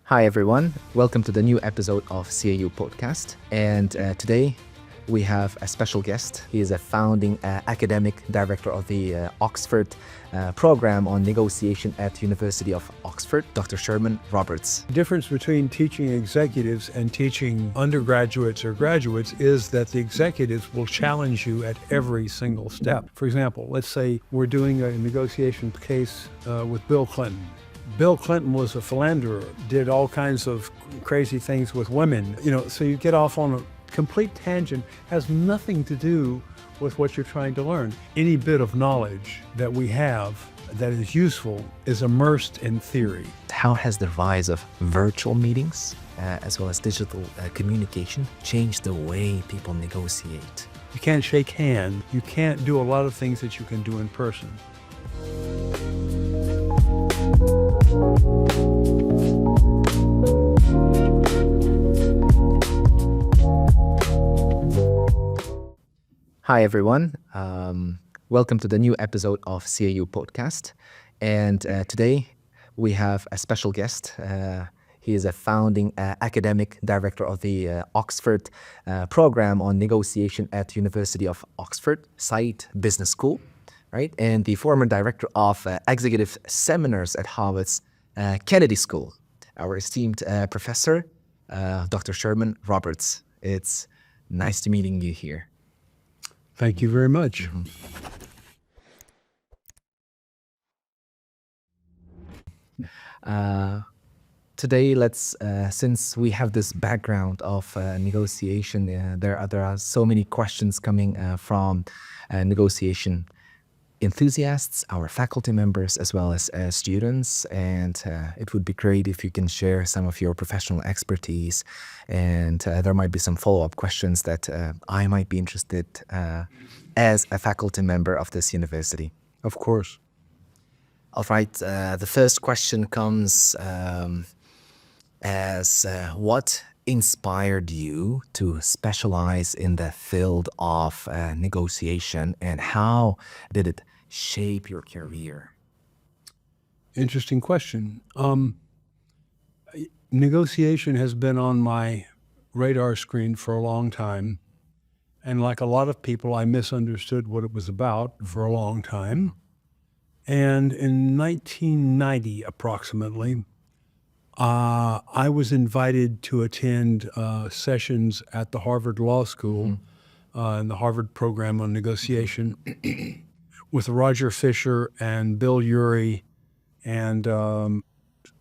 Hi, everyone. Welcome to the new episode of CAU Podcast. And today we have a special guest. He is a founding academic director of the Oxford program on negotiation at University of Oxford, Dr. Sherman Roberts. The difference between teaching executives and teaching undergraduates or graduates is that the executives will challenge you at every single step. For example, let's say we're doing a negotiation case with Bill Clinton. Bill Clinton was a philanderer, did all kinds of crazy things with women, so you get off on a complete tangent, has nothing to do with what you're trying to learn. Any bit of knowledge that we have that is useful is immersed in theory. How has the rise of virtual meetings as well as digital communication changed the way people negotiate? You can't shake hands. You can't do a lot of things that you can do in person. Hi, everyone. Welcome to the new episode of CAU Podcast. And today we have a special guest. He is a founding academic director of the Oxford program on negotiation at University of Oxford, Said Business School, right? And the former director of executive seminars at Harvard's Kennedy School, our esteemed professor, Dr. Sherman Roberts. It's nice to meeting you here. Thank you very much. Today, let's since we have this background of negotiation, there are so many questions coming from negotiation enthusiasts, our faculty members, as well as students, and it would be great if you can share some of your professional expertise, and there might be some follow-up questions that I might be interested as a faculty member of this university. Of course. All right, the first question comes as what inspired you to specialize in the field of negotiation, and how did it shape your career? Interesting question. Negotiation has been on my radar screen for a long time. And like a lot of people, I misunderstood what it was about for a long time. And in 1990, approximately, I was invited to attend sessions at the Harvard Law School in the Harvard program on negotiation with Roger Fisher and Bill Urey and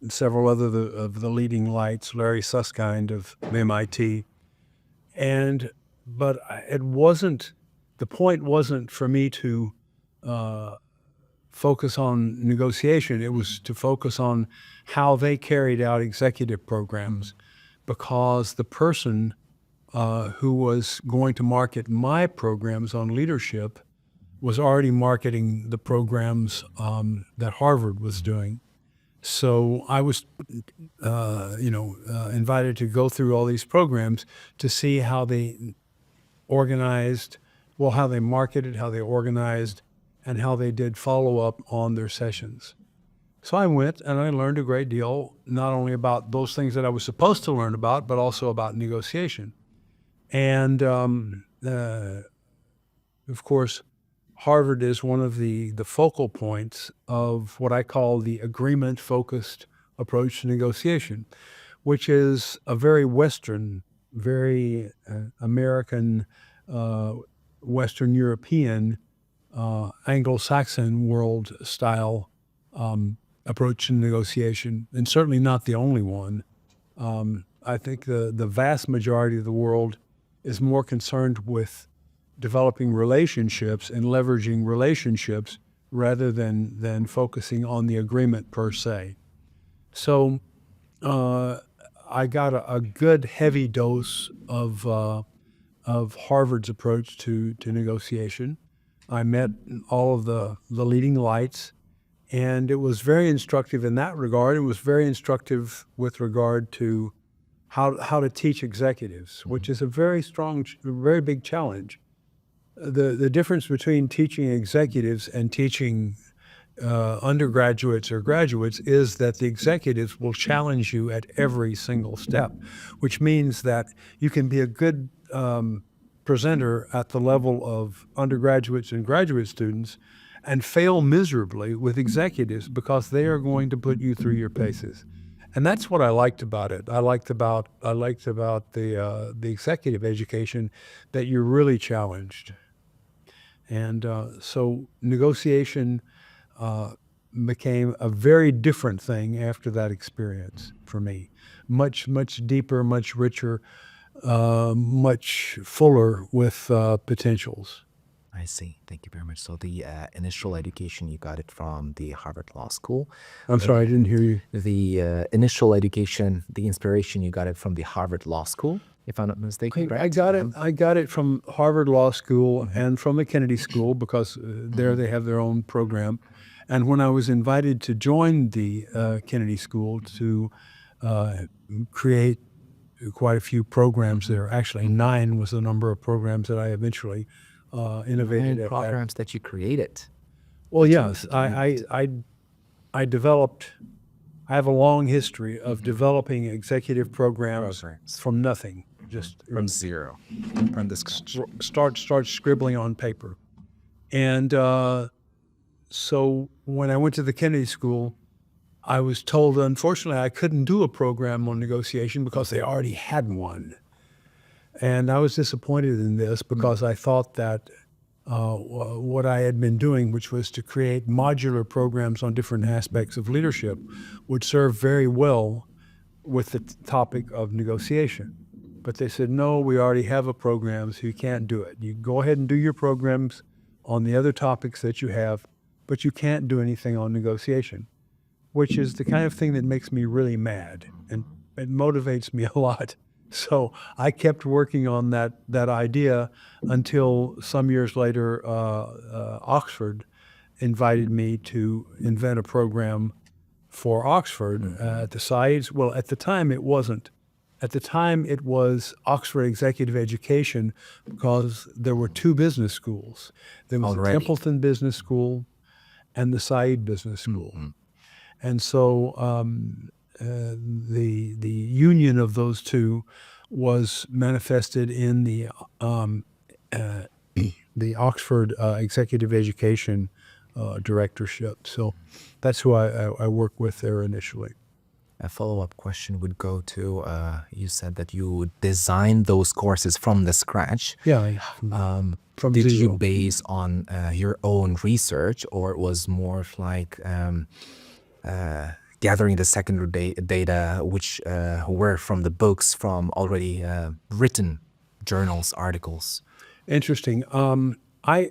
several other of the leading lights, Larry Susskind of MIT. But the point wasn't for me to focus on negotiation. It was to focus on how they carried out executive programs, because the person who was going to market my programs on leadership was already marketing the programs that Harvard was doing. So I was, invited to go through all these programs to see how they organized, how they marketed, how they organized, and how they did follow-up on their sessions. So I went and I learned a great deal, not only about those things that I was supposed to learn about, but also about negotiation. And of course, Harvard is one of the focal points of what I call the agreement-focused approach to negotiation, which is a very Western, very American, Western European, Anglo-Saxon world style approach to negotiation, and certainly not the only one. I think the vast majority of the world is more concerned with developing relationships and leveraging relationships rather than focusing on the agreement per se. So I got a good heavy dose of Harvard's approach to negotiation. I met all of the leading lights, and it was very instructive in that regard. It was very instructive with regard to how to teach executives, which is a very big challenge. The difference between teaching executives and teaching undergraduates or graduates is that the executives will challenge you at every single step, which means that you can be a good presenter at the level of undergraduates and graduate students and fail miserably with executives because they are going to put you through your paces. And that's what I liked about it. I liked about the executive education, that you're really challenged. And so negotiation became a very different thing after that experience for me. Much, much deeper, much richer, much fuller with potentials. I see. Thank you very much. So the initial education, you got it from the Harvard Law School. I'm sorry, I didn't hear you. The initial education, the inspiration, you got it from the Harvard Law School, if I'm not mistaken, I correct? got it. I got it from Harvard Law School and from the Kennedy School because there they have their own program. And when I was invited to join the Kennedy School to create quite a few programs there, actually 9 was the number of programs that I eventually innovated at. Programs that you created. Well, yes, I developed. I have a long history of developing executive programs from nothing, just From zero, from the scratch. start scribbling on paper. And so when I went to the Kennedy School, I was told, unfortunately, I couldn't do a program on negotiation because they already had one. And I was disappointed in this because I thought that what I had been doing, which was to create modular programs on different aspects of leadership, would serve very well with the topic of negotiation. But they said, no, we already have a program, so you can't do it. You go ahead and do your programs on the other topics that you have, but you can't do anything on negotiation, which is the kind of thing that makes me really mad, and it motivates me a lot. So I kept working on that idea until some years later, Oxford invited me to invent a program for Oxford at the sides. Well, at the time it wasn't. At the time it was Oxford Executive Education because there were 2 business schools. There was Already. the Templeton Business School and the Said Business School. And so the union of those 2 was manifested in the Oxford Executive Education directorship. So that's who I worked with there initially. A follow-up question would go to, you said that you designed those courses from the scratch. Yeah, from Did you zero. base on your own research, or it was more of like gathering the secondary data, which were from the books, from already written journals, articles? Interesting. I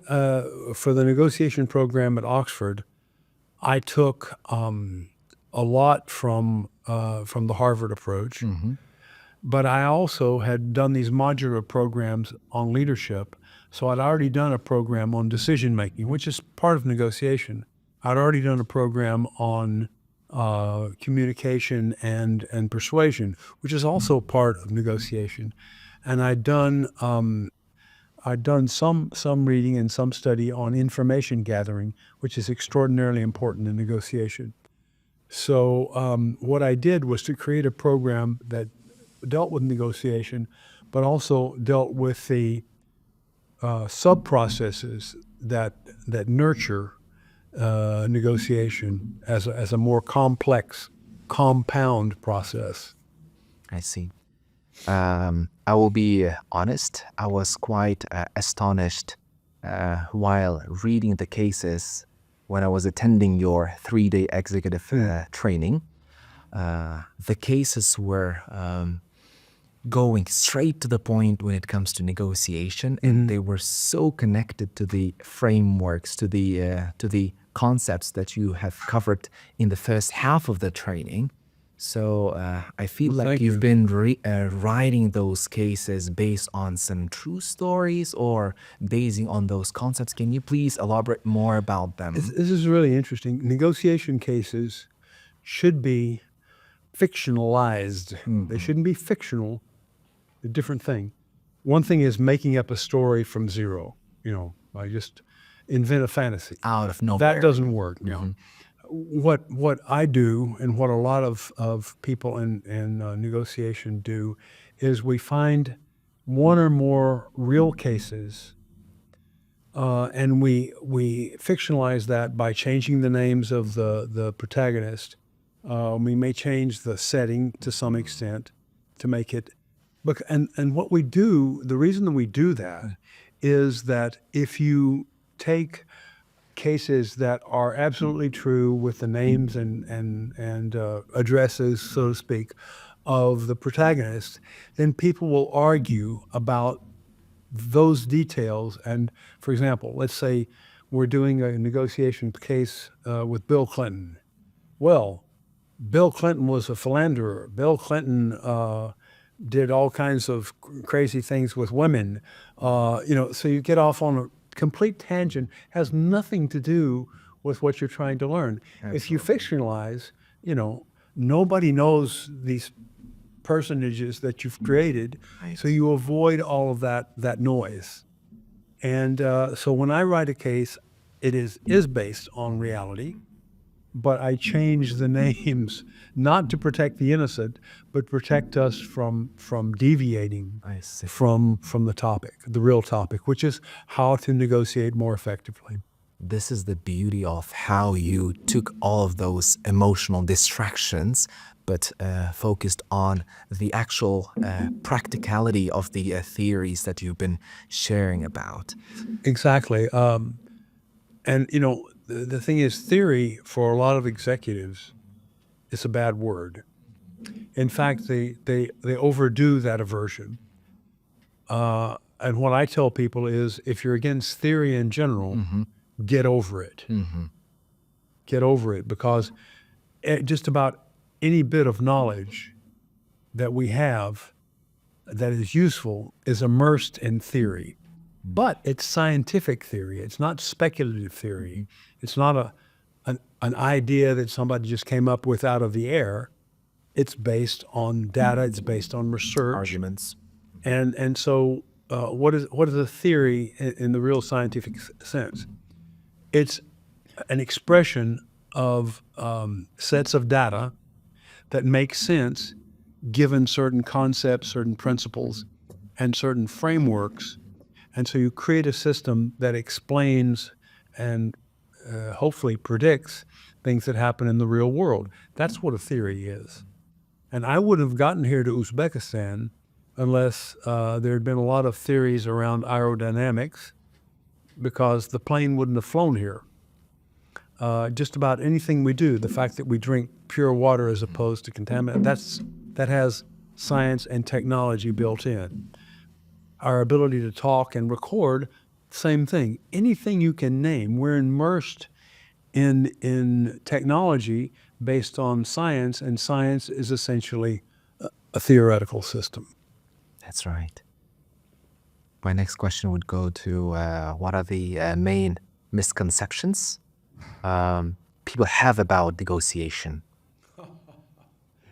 for the negotiation program at Oxford, I took a lot from the Harvard approach, but I also had done these modular programs on leadership. So I'd already done a program on decision making, which is part of negotiation. I'd already done a program on communication and persuasion, which is also part of negotiation. And I'd done some reading and some study on information gathering, which is extraordinarily important in negotiation. So what I did was to create a program that dealt with negotiation, but also dealt with the sub-processes that nurture negotiation as a more complex, compound process. I see. I will be honest, I was quite astonished while reading the cases when I was attending your 3-day executive training. The cases were going straight to the point when it comes to negotiation, and they were so connected to the frameworks, to the concepts that you have covered in the first half of the training. So I feel like thank you've you. been writing those cases based on some true stories or basing on those concepts. Can you please elaborate more about them? This is really interesting. Negotiation cases should be fictionalized. They shouldn't be fictional. A different thing. One thing is making up a story from zero. invent a fantasy. Out of That nowhere. doesn't work. No. What I do, and what a lot of people in negotiation do, is we find one or more real cases, and we fictionalize that by changing the names of the protagonist. We may change the setting to some extent to make it. And what we do, the reason that we do that is that if you take cases that are absolutely true with the names and addresses, so to speak, of the protagonist, then people will argue about those details. And for example, let's say we're doing a negotiation case with Bill Clinton. Well, Bill Clinton was a philanderer. Bill Clinton did all kinds of crazy things with women. So you get off on a complete tangent, has nothing to do with what you're trying to learn. If you fictionalize, nobody knows these personages that you've created, so you avoid all of that noise. And so when I write a case, it is based on reality, but I change the names not to protect the innocent, but protect us from deviating I see. from the topic, the real topic, which is how to negotiate more effectively. This is the beauty of how you took all of those emotional distractions, but focused on the actual practicality of the theories that you've been sharing about. Exactly. And the thing is, theory for a lot of executives is a bad word. In fact, they overdo that aversion. And what I tell people is, if you're against theory in general, get over it. Get over it, because just about any bit of knowledge that we have that is useful is immersed in theory. But it's scientific theory. It's not speculative theory. It's not an idea that somebody just came up with out of the air. It's based on data. It's based on research. Arguments. And so what is a theory in the real scientific sense? It's an expression of sets of data that make sense given certain concepts, certain principles, and certain frameworks. And so you create a system that explains and hopefully predicts things that happen in the real world. That's what a theory is. And I wouldn't have gotten here to Uzbekistan unless there had been a lot of theories around aerodynamics, because the plane wouldn't have flown here. Just about anything we do, the fact that we drink pure water as opposed to contaminated, that has science and technology built in. Our ability to talk and record, same thing. Anything you can name, we're immersed in technology based on science, and science is essentially a theoretical system. That's right. My next question would go to what are the main misconceptions people have about negotiation?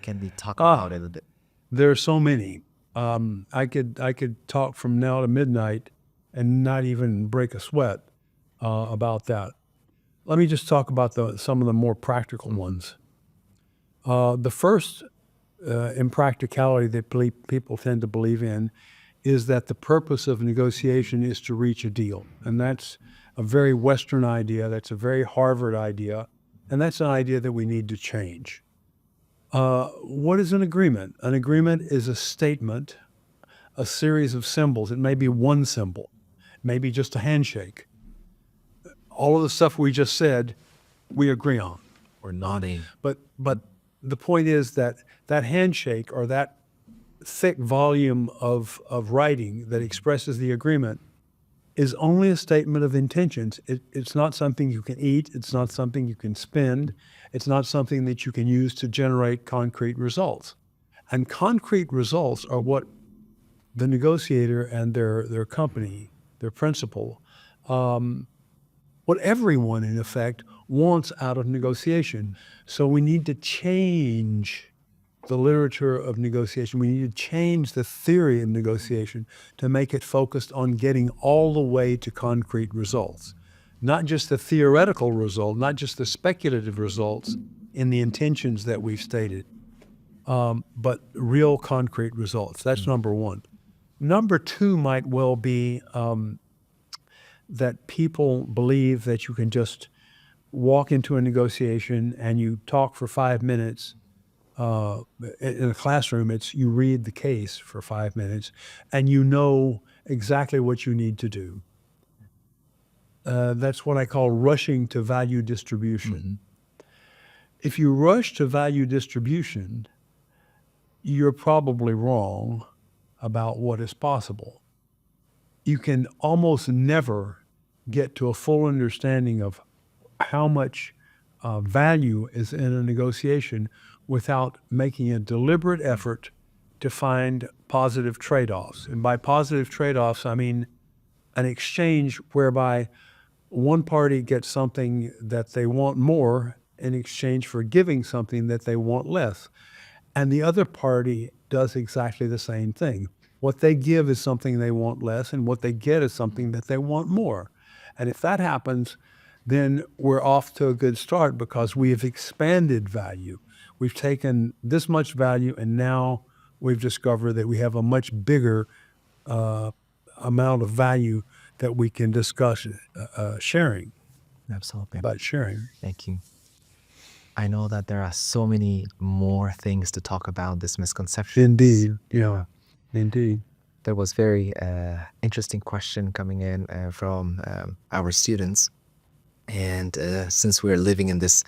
Can we talk about it a bit? There are so many. I could talk from now to midnight and not even break a sweat about that. Let me just talk about some of the more practical ones. The first impracticality that people tend to believe in is that the purpose of negotiation is to reach a deal. And that's a very Western idea. That's a very Harvard idea. And that's an idea that we need to change. What is an agreement? An agreement is a statement, a series of symbols. It may be one symbol, maybe just a handshake. All of the stuff we just said, we agree on. Or nodding. But the point is that handshake, or that thick volume of writing that expresses the agreement, is only a statement of intentions. It's not something you can eat. It's not something you can spend. It's not something that you can use to generate concrete results. And concrete results are what the negotiator and their company, their principal, what everyone in effect wants out of negotiation. So we need to change the literature of negotiation. We need to change the theory of negotiation to make it focused on getting all the way to concrete results, not just the theoretical result, not just the speculative results in the intentions that we've stated, but real concrete results. That's number one. Number two might well be that people believe that you can just walk into a negotiation and you talk for 5 minutes. In a classroom, it's you read the case for 5 minutes and you know exactly what you need to do. That's what I call rushing to value distribution. If you rush to value distribution, you're probably wrong about what is possible. You can almost never get to a full understanding of how much value is in a negotiation without making a deliberate effort to find positive trade-offs. And by positive trade-offs, I mean an exchange whereby one party gets something that they want more in exchange for giving something that they want less. And the other party does exactly the same thing. What they give is something they want less, and what they get is something that they want more. And if that happens, then we're off to a good start because we have expanded value. We've taken this much value, and now we've discovered that we have a much bigger amount of value that we can discuss sharing. Absolutely. About sharing. Thank you. I know that there are so many more things to talk about this misconception. Indeed. Yeah. Indeed. There was very interesting question coming in from our students. And since we're living in this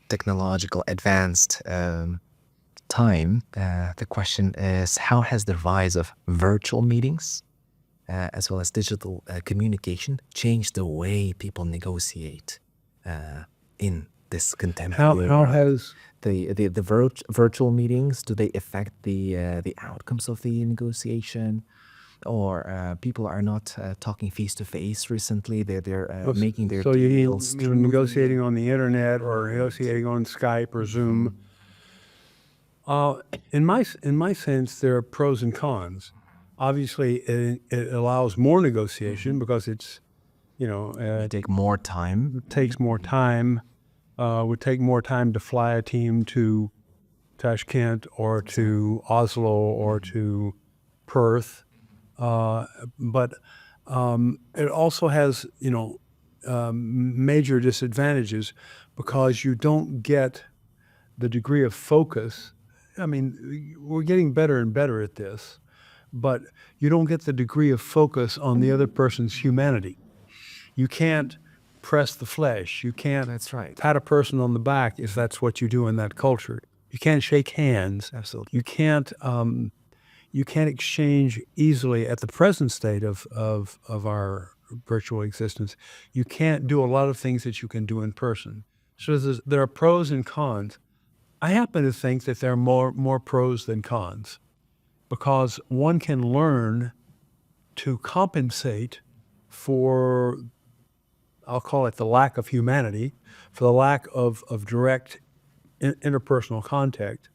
technological advanced time, the question is, how has the rise of virtual meetings as well as digital communication changed the way people negotiate in this contemporary How has the virtual meetings, do they affect the outcomes of the negotiation? Or people are not talking face to face recently. They're making their deals. So you're negotiating on the internet or negotiating on Skype or Zoom. In my sense, there are pros and cons. Obviously, it allows more negotiation because it's, Take more time. it takes more time. Would take more time to fly a team to Tashkent or to Oslo or to Perth. But it also has, major disadvantages because you don't get the degree of focus. I mean, we're getting better and better at this, but you don't get the degree of focus on the other person's humanity. You can't press the flesh. You can't That's right. pat a person on the back if that's what you do in that culture. You can't shake hands. Absolutely. You can't exchange easily at the present state of our virtual existence. You can't do a lot of things that you can do in person. So there are pros and cons. I happen to think that there are more pros than cons because one can learn to compensate for, I'll call it the lack of humanity, for the lack of direct interpersonal contact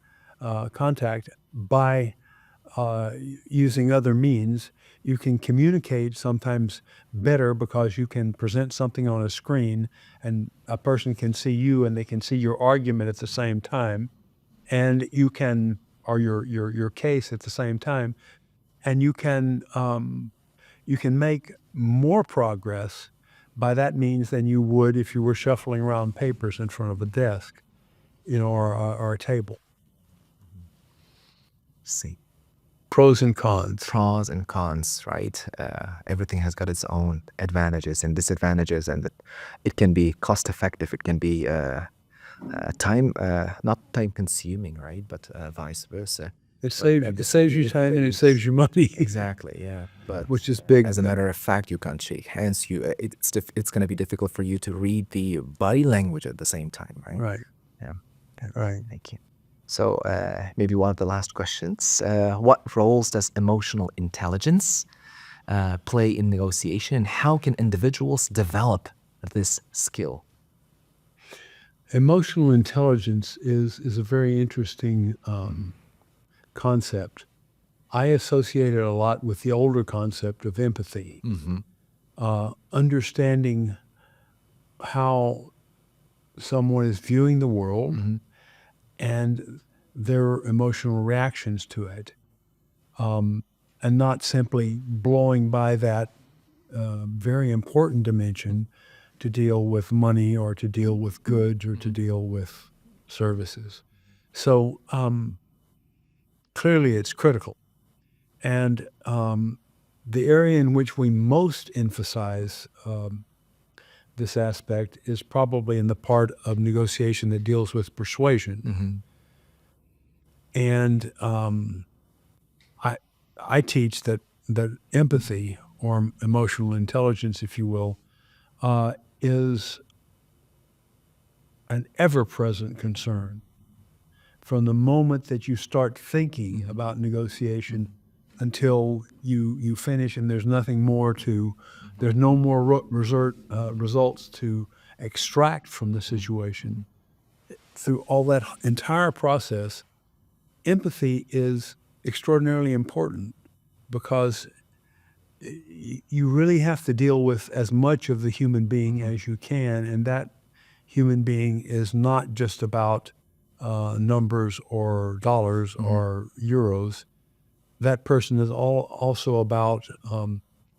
by using other means. You can communicate sometimes better because you can present something on a screen and a person can see you and they can see your argument at the same time, and you can, or your case at the same time, and you can make more progress by that means than you would if you were shuffling around papers in front of a desk, or a table. See. Pros and cons. Pros and cons, right? Everything has got its own advantages and disadvantages, and it can be cost effective. It can be time, not time consuming, right? But vice versa. It saves you time and it saves you money. Exactly, yeah. But which is big. as a matter of fact, you can't shake hands. It's going to be difficult for you to read the body language at the same time, right? Right. Yeah. Right. Thank you. So maybe one of the last questions. What roles does emotional intelligence play in negotiation, and how can individuals develop this skill? Emotional intelligence is a very interesting concept. I associate it a lot with the older concept of empathy. Understanding how someone is viewing the world and their emotional reactions to it, and not simply blowing by that very important dimension to deal with money or to deal with goods or to deal with services. So clearly it's critical. And the area in which we most emphasize this aspect is probably in the part of negotiation that deals with persuasion. And I, I teach that empathy or emotional intelligence, if you will, is an ever-present concern from the moment that you start thinking about negotiation until you finish, and there's nothing more to, there's no more results to extract from the situation. Through all that entire process, empathy is extraordinarily important because you really have to deal with as much of the human being as you can, and that human being is not just about numbers or dollars or euros. That person is also about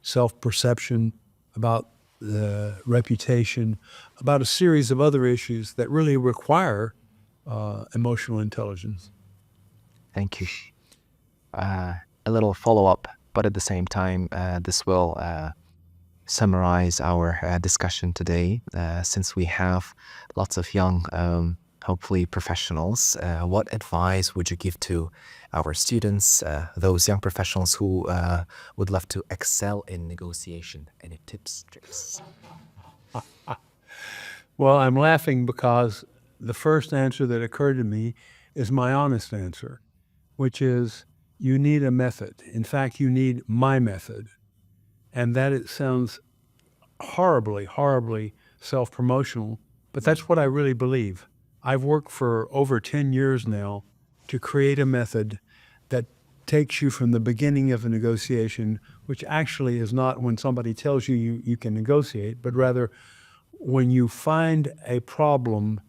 self-perception, about reputation, about a series of other issues that really require emotional intelligence. Thank you. A little follow-up, but at the same time, this will summarize our discussion today. Since we have lots of young, hopefully professionals, what advice would you give to our students, those young professionals who would love to excel in negotiation? Any tips, tricks? Well, I'm laughing because the first answer that occurred to me is my honest answer, which is you need a method. In fact, you need my method. And that it sounds horribly, horribly self-promotional, but that's what I really believe. I've worked for over 10 years now to create a method that takes you from the beginning of a negotiation, which actually is not when somebody tells you you can negotiate, but rather when you find a problem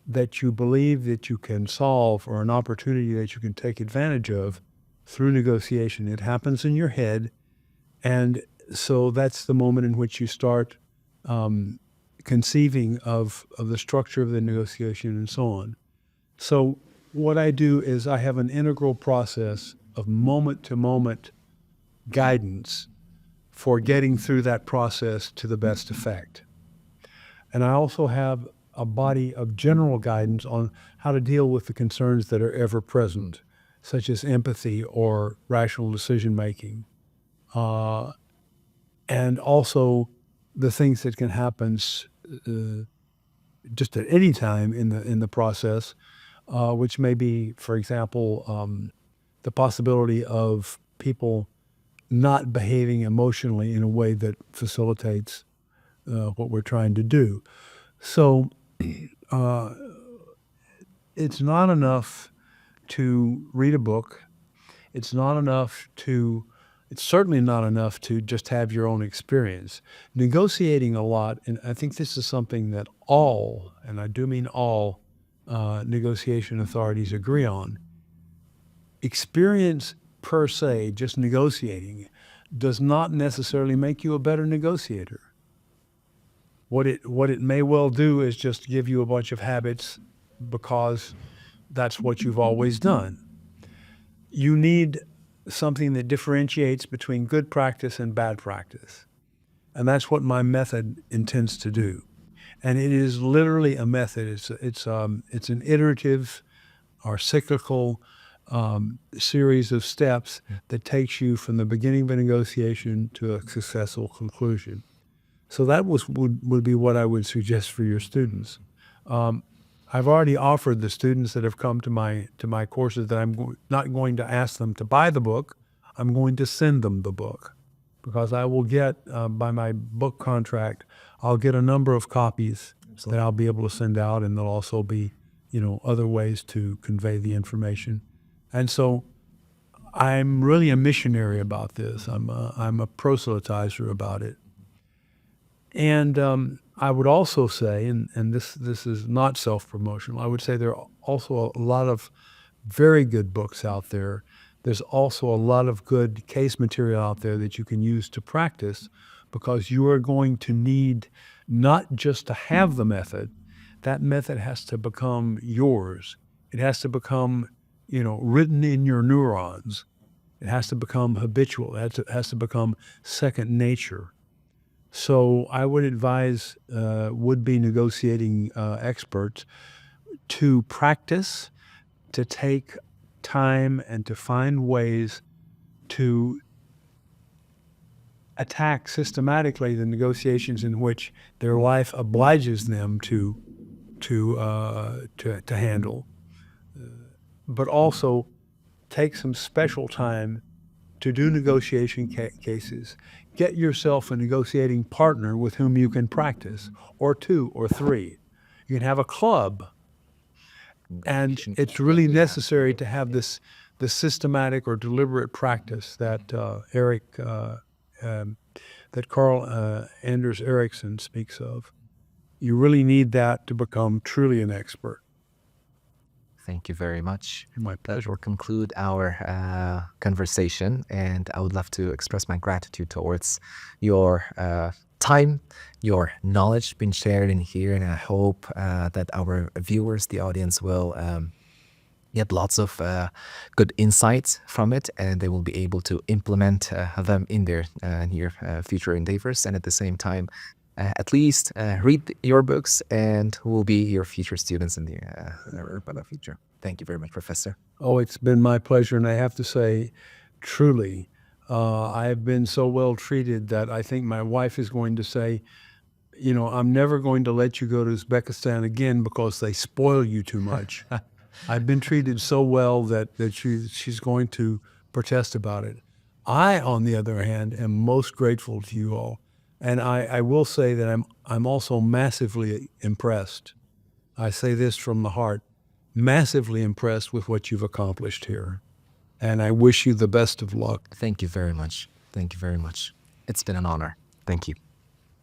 that you believe that you can solve or an opportunity that you can take advantage of through negotiation. It happens in your head, and so that's the moment in which you start conceiving of the structure of the negotiation and so on. So what I do is I have an integral process of moment-to-moment guidance for getting through that process to the best effect. And I also have a body of general guidance on how to deal with the concerns that are ever present, such as empathy or rational decision-making. And also the things that can happen just at any time in the process, which may be, for example, the possibility of people not behaving emotionally in a way that facilitates what we're trying to do. So it's not enough to read a book. It's certainly not enough to just have your own experience. Negotiating a lot, and I think this is something that all, and I do mean all, negotiation authorities agree on. Experience per se, just negotiating, does not necessarily make you a better negotiator. What it may well do is just give you a bunch of habits because that's what you've always done. You need something that differentiates between good practice and bad practice. And that's what my method intends to do. And it is literally a method. It's an iterative or cyclical series of steps that takes you from the beginning of a negotiation to a successful conclusion. So that would be what I would suggest for your students. I've already offered the students that have come to my courses that I'm not going to ask them to buy the book. I'm going to send them the book because I will get, by my book contract, I'll get a number of copies that I'll be able to send out, and there'll also be, other ways to convey the information. And so I'm really a missionary about this. I'm a proselytizer about it. And I would also say, and this is not self-promotional, I would say there are also a lot of very good books out there. There's also a lot of good case material out there that you can use to practice, because you are going to need not just to have the method, that method has to become yours. It has to become, written in your neurons. It has to become habitual. It has to become second nature. So I would advise would-be negotiating experts to practice, to take time, and to find ways to attack systematically the negotiations in which their life obliges them to handle, but also take some special time to do negotiation cases. Get yourself a negotiating partner with whom you can practice, or two or three. You can have a club, and it's really necessary to have this systematic or deliberate practice that that Carl Anders Ericsson speaks of. You really need that to become truly an expert. Thank you very much. My That pleasure. will conclude our conversation, and I would love to express my gratitude towards your time, your knowledge being shared in here, and I hope that our viewers, the audience, will get lots of good insights from it, and they will be able to implement them in their near future endeavors, and at the same time, at least read your books, and who will be your future students in the future. Thank you very much, Professor. Oh, it's been my pleasure, and I have to say, truly, I have been so well treated that I think my wife is going to say, I'm never going to let you go to Uzbekistan again because they spoil you too much. I've been treated so well that she's going to protest about it. I, on the other hand, am most grateful to you all, and I will say that I'm also massively impressed. I say this from the heart, massively impressed with what you've accomplished here, and I wish you the best of luck. Thank you very much. Thank you very much. It's been an honor. Thank you.